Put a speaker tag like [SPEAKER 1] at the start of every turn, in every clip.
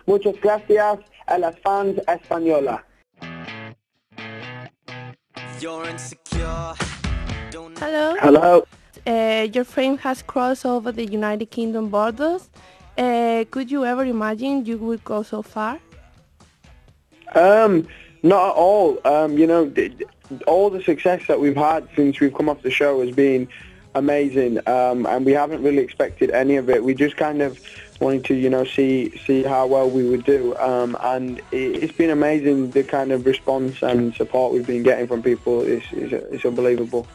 [SPEAKER 1] Muchas gracias a las fans españolas.
[SPEAKER 2] Hello.
[SPEAKER 1] Hello.
[SPEAKER 2] Your frame has crossed over the United Kingdom borders. Could you ever imagine you would go so far?
[SPEAKER 1] Not at all. All the success that we've had since we've come off the show has been amazing, and we haven't really expected any of it. We just kind of wanted to, see how well we would do, and it's been amazing. The kind of response and support we've been getting from people is unbelievable.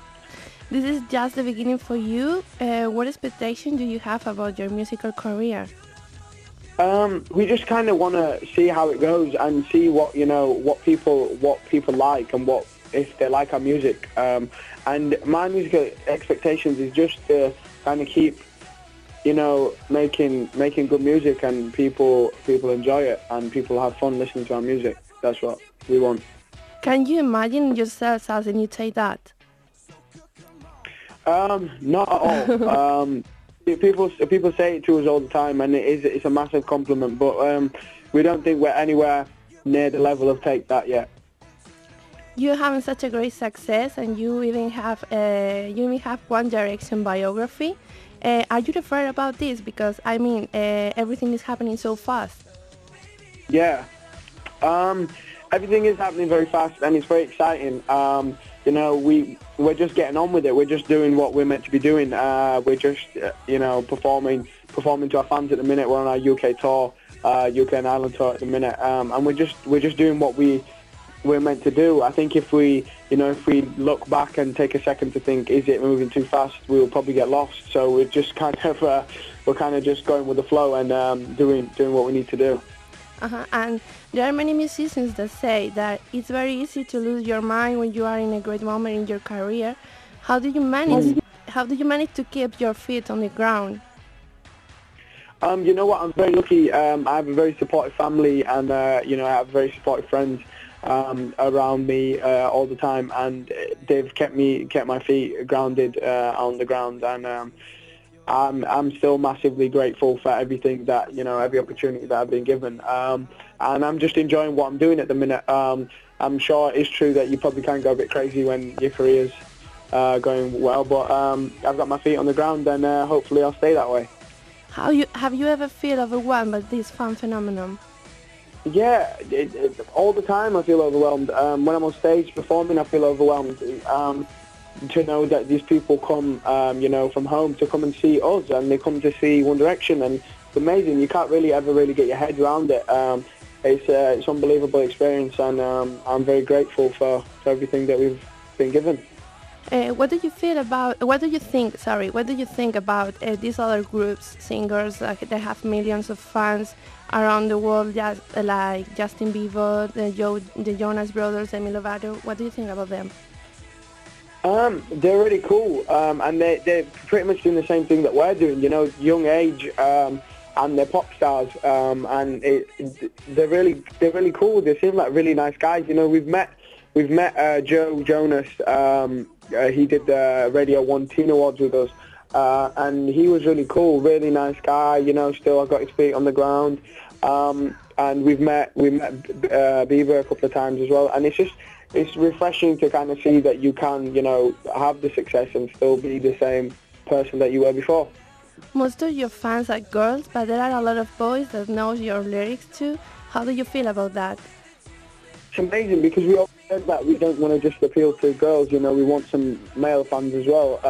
[SPEAKER 2] This is just the beginning for you. What expectation do you have about your musical career?
[SPEAKER 1] We just kind of want to see how it goes and see what people like and if they like our music. And my musical expectations is just to kind of keep, making good music and people enjoy it and people have fun listening to our music. That's what we want.
[SPEAKER 2] Can you imagine yourself as a new Take That?
[SPEAKER 1] Not at all. People say it to us all the time, and it's a massive compliment. But we don't think we're anywhere near the level of Take That yet.
[SPEAKER 2] You're having such a great success, and you even have One Direction biography. Are you afraid about this? Because everything is happening so fast.
[SPEAKER 1] Yeah. Everything is happening very fast, and it's very exciting. We're just getting on with it. We're just doing what we're meant to be doing. We're just, performing to our fans at the minute. We're on our UK tour, UK and Ireland tour at the minute, and we're just doing what we're meant to do. I think if we look back and take a second to think, is it moving too fast? We'll probably get lost. So we're just kind of just going with the flow and doing what we need to do.
[SPEAKER 2] And there are many musicians that say that it's very easy to lose your mind when you are in a great moment in your career. How do you manage? How do you manage to keep your feet on the ground?
[SPEAKER 1] You know what? I'm very lucky. I have a very supportive family, and I have very supportive friends around me all the time, and they've kept my feet grounded on the ground, and I'm still massively grateful for everything that, every opportunity that I've been given. And I'm just enjoying what I'm doing at the minute. I'm sure it's true that you probably can go a bit crazy when your career's going well, but I've got my feet on the ground, and hopefully I'll stay that way.
[SPEAKER 2] Have you ever feel overwhelmed by this fan phenomenon?
[SPEAKER 1] Yeah, all the time I feel overwhelmed. When I'm on stage performing, I feel overwhelmed. To know that these people come, from home to come and see us, and they come to see One Direction, and it's amazing. You can't really ever get your head around it. It's an unbelievable experience, and I'm very grateful for everything that we've been given.
[SPEAKER 2] What do you think about these other groups, singers that have millions of fans around the world, just like Justin Bieber, the Jonas Brothers, Demi Lovato? What do you think about them?
[SPEAKER 1] They're really cool, and they're pretty much doing the same thing that we're doing, young age, and they're pop stars, and they're really cool. They seem like really nice guys. We've met Joe Jonas. He did the Radio 1 Teen Awards with us, and he was really cool, really nice guy. Still I've got his feet on the ground, and we met Bieber a couple of times as well, and it's refreshing to kind of see that you can, have the success and still be the same person that you were before.
[SPEAKER 2] Most of your fans are girls, but there are a lot of boys that know your lyrics too. How do you feel about that?
[SPEAKER 1] It's amazing, because we always said that we don't want to just appeal to girls, we want some male fans as well,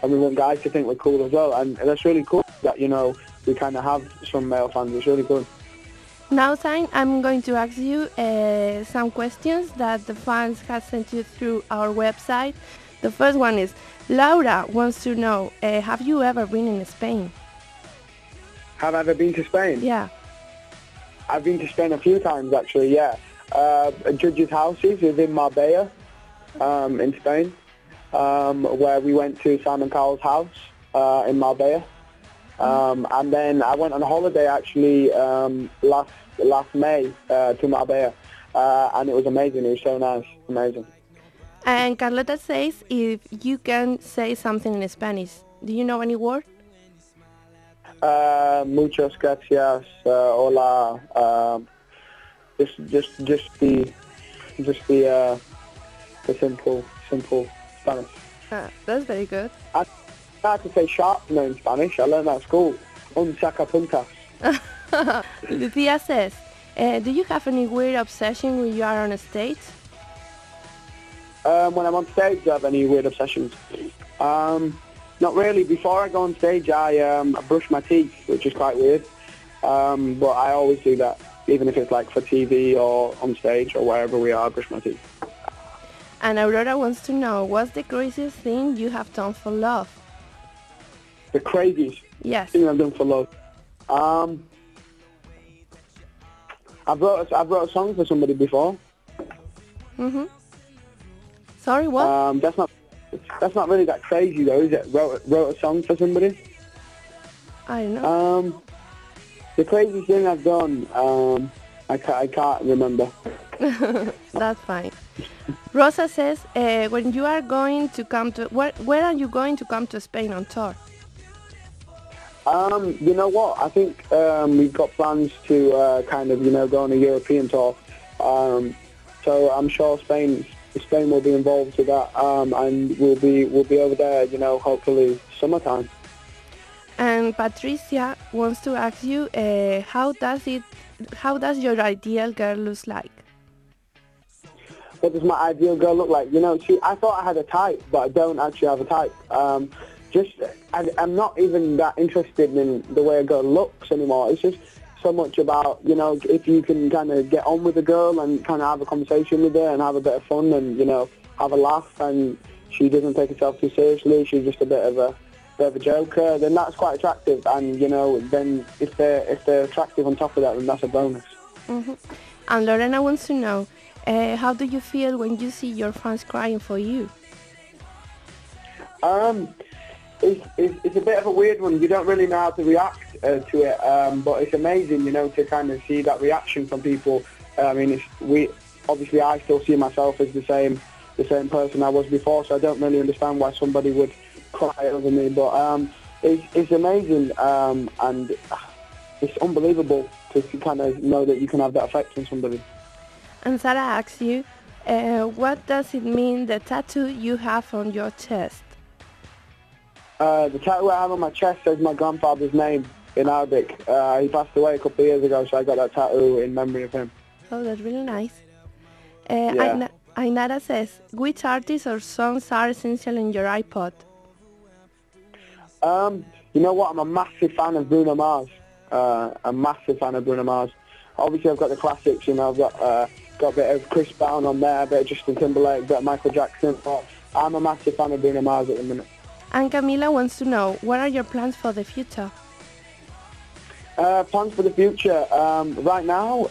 [SPEAKER 1] and we want guys to think we're cool as well, and that's really cool that, we kind of have some male fans. It's really good.
[SPEAKER 2] Now, Zayn, I'm going to ask you some questions that the fans have sent you through our website. The first one is, Laura wants to know, have you ever been in Spain?
[SPEAKER 1] Have I ever been to Spain?
[SPEAKER 2] Yeah.
[SPEAKER 1] I've been to Spain a few times, actually, yeah. Judge's houses is in Marbella, in Spain, where we went to Simon Cowell's house in Marbella. And then I went on a holiday actually last May to Marbella, and it was amazing. It was so nice, amazing.
[SPEAKER 2] And Carlota says if you can say something in Spanish. Do you know any word?
[SPEAKER 1] Muchas gracias. Hola. Just the simple Spanish.
[SPEAKER 2] That's very good.
[SPEAKER 1] I had to say sharpener in Spanish. I learned that at school. Un sacapuntas.
[SPEAKER 2] Lucia says, do you have any weird obsession when you are on a stage?
[SPEAKER 1] When I'm on stage, do I have any weird obsessions? Not really. Before I go on stage, I brush my teeth, which is quite weird. But I always do that, even if it's like for TV or on stage or wherever we are, I brush my teeth.
[SPEAKER 2] And Aurora wants to know, what's the craziest thing you have done for love?
[SPEAKER 1] The craziest
[SPEAKER 2] Yes.
[SPEAKER 1] thing I've done for love. I've wrote a song for somebody before.
[SPEAKER 2] Sorry, what?
[SPEAKER 1] That's not really that crazy though, is it? Wrote a song for somebody.
[SPEAKER 2] I don't know.
[SPEAKER 1] The craziest thing I've done, I can't remember.
[SPEAKER 2] That's fine. Rosa says, when you are going to come to, where are you going to come to Spain on tour?
[SPEAKER 1] You know what? I think we've got plans to kind of, go on a European tour. So I'm sure Spain will be involved with that, and we'll be over there, hopefully summertime.
[SPEAKER 2] And Patricia wants to ask you, how does your ideal girl look like?
[SPEAKER 1] What does my ideal girl look like? I thought I had a type, but I don't actually have a type. I'm not even that interested in the way a girl looks anymore. It's just so much about, if you can kind of get on with a girl and kind of have a conversation with her and have a bit of fun and, have a laugh, and she doesn't take herself too seriously, she's just a bit of a joker, then that's quite attractive. And, then if they're attractive on top of that, then that's a bonus.
[SPEAKER 2] And Lorena wants to know, how do you feel when you see your fans crying for you?
[SPEAKER 1] It's a bit of a weird one. You don't really know how to react to it, but it's amazing, to kind of see that reaction from people. Obviously I still see myself as the same person I was before, so I don't really understand why somebody would cry over me. But it's amazing, and it's unbelievable to kind of know that you can have that effect on somebody.
[SPEAKER 2] And Sarah asks you, what does it mean, the tattoo you have on your chest?
[SPEAKER 1] The tattoo I have on my chest says my grandfather's name in Arabic. He passed away a couple of years ago, so I got that tattoo in memory of him.
[SPEAKER 2] Oh, that's really nice.
[SPEAKER 1] Yeah.
[SPEAKER 2] Ainara says, which artists or songs are essential in your iPod?
[SPEAKER 1] You know what? I'm a massive fan of Bruno Mars. A massive fan of Bruno Mars. Obviously, I've got the classics. I've got a bit of Chris Brown on there, a bit of Justin Timberlake, a bit of Michael Jackson. But I'm a massive fan of Bruno Mars at the minute.
[SPEAKER 2] And Camila wants to know, what are your plans for the future?
[SPEAKER 1] Plans for the future? Right now,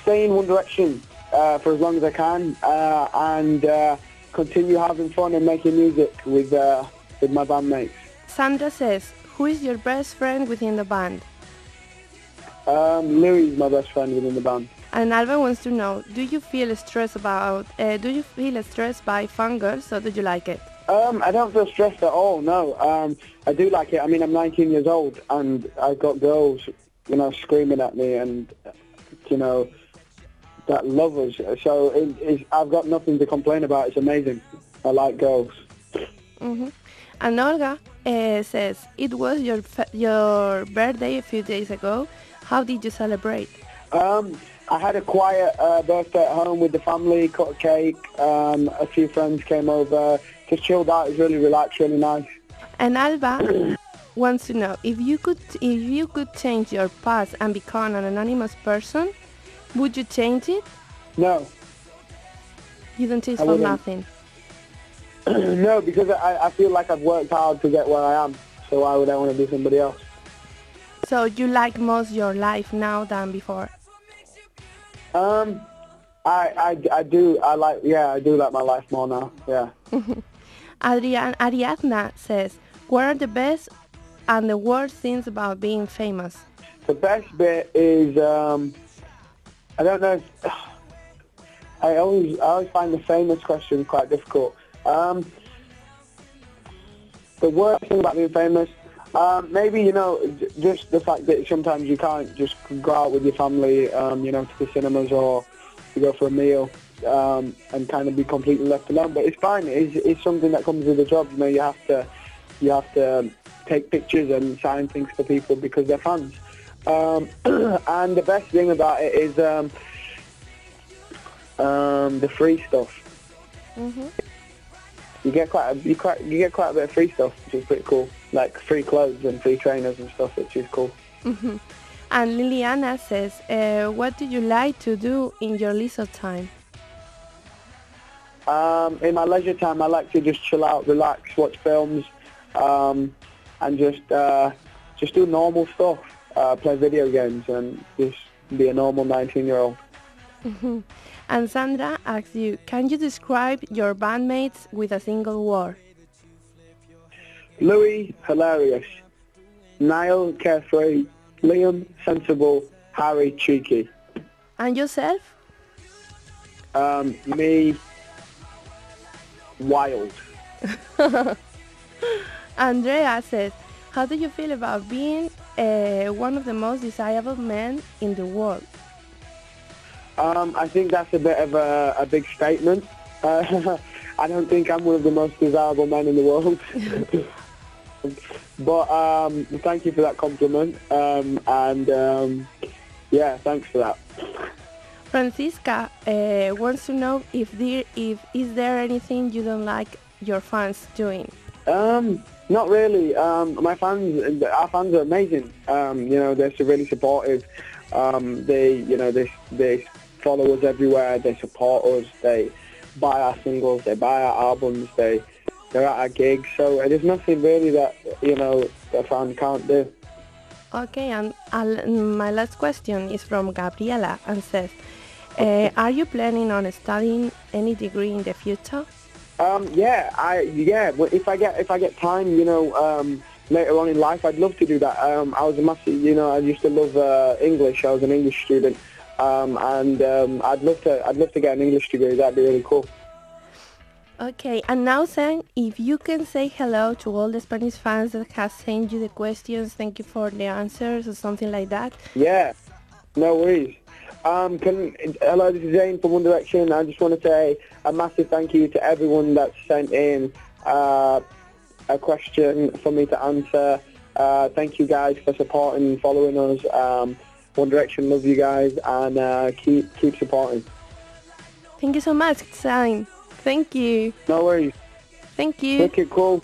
[SPEAKER 1] stay in One Direction for as long as I can, and continue having fun and making music with my bandmates.
[SPEAKER 2] Sandra says, who is your best friend within the band?
[SPEAKER 1] Louis is my best friend within the band.
[SPEAKER 2] And Alba wants to know, do you feel stressed by fangirls, or do you like it?
[SPEAKER 1] I don't feel stressed at all, no. I do like it. I'm 19 years old, and I've got girls, screaming at me and, that love us. So I've got nothing to complain about. It's amazing. I like girls.
[SPEAKER 2] And Olga says, it was your birthday a few days ago. How did you celebrate?
[SPEAKER 1] I had a quiet birthday at home with the family, cut a cake, a few friends came over, just chilled out. It was really relaxed, really nice.
[SPEAKER 2] And Alba wants to know, if you could change your past and become an anonymous person, would you change it?
[SPEAKER 1] No.
[SPEAKER 2] You don't change for nothing?
[SPEAKER 1] No, because I feel like I've worked hard to get where I am, so why would I want to be somebody else?
[SPEAKER 2] So you like most your life now than before?
[SPEAKER 1] I do like my life more now, yeah.
[SPEAKER 2] Ariadna says, what are the best and the worst things about being famous?
[SPEAKER 1] The best bit is, I don't know, I always find the famous question quite difficult. The worst thing about being famous, Maybe, just the fact that sometimes you can't just go out with your family, to the cinemas or to go for a meal, and kind of be completely left alone. But it's fine. It's something that comes with the job. You have to take pictures and sign things for people because they're fans. And the best thing about it is the free stuff.
[SPEAKER 2] Mm-hmm.
[SPEAKER 1] You get quite a bit of free stuff, which is pretty cool. Like free clothes and free trainers and stuff, which is cool.
[SPEAKER 2] Mm-hmm. And Liliana says, what do you like to do in your leisure time?
[SPEAKER 1] In my leisure time, I like to just chill out, relax, watch films, and just do normal stuff. Play video games and just be a normal 19-year-old.
[SPEAKER 2] Mm-hmm. And Sandra asks you, can you describe your bandmates with a single word?
[SPEAKER 1] Louis, hilarious. Niall, carefree. Liam, sensible. Harry, cheeky.
[SPEAKER 2] And yourself?
[SPEAKER 1] Me, wild.
[SPEAKER 2] Andrea says, how do you feel about being one of the most desirable men in the world?
[SPEAKER 1] I think that's a bit of a big statement. I don't think I'm one of the most desirable men in the world. But thank you for that compliment. Yeah, thanks for that.
[SPEAKER 2] Francisca wants to know if is there anything you don't like your fans doing?
[SPEAKER 1] Not really. Our fans are amazing. They're really supportive. They follow us everywhere. They support us. They buy our singles. They buy our albums. They're at our gigs. So there's nothing really that a fan can't do.
[SPEAKER 2] Okay, and my last question is from Gabriela and says, are you planning on studying any degree in the future? If I get time, later on in life, I'd love to do that. I was a massive, I used to love English. I was an English student, and I'd love to get an English degree. That'd be really cool. Okay, and now, Zayn, if you can say hello to all the Spanish fans that have sent you the questions, thank you for the answers or something like that.
[SPEAKER 1] Yeah, no worries. Hello, this is Zayn from One Direction. I just want to say a massive thank you to everyone that sent in a question for me to answer. Thank you guys for supporting and following us. One Direction, love you guys, and keep supporting.
[SPEAKER 2] Thank you so much, Zayn. Thank you.
[SPEAKER 1] No worries.
[SPEAKER 2] Thank you.
[SPEAKER 1] Okay, cool.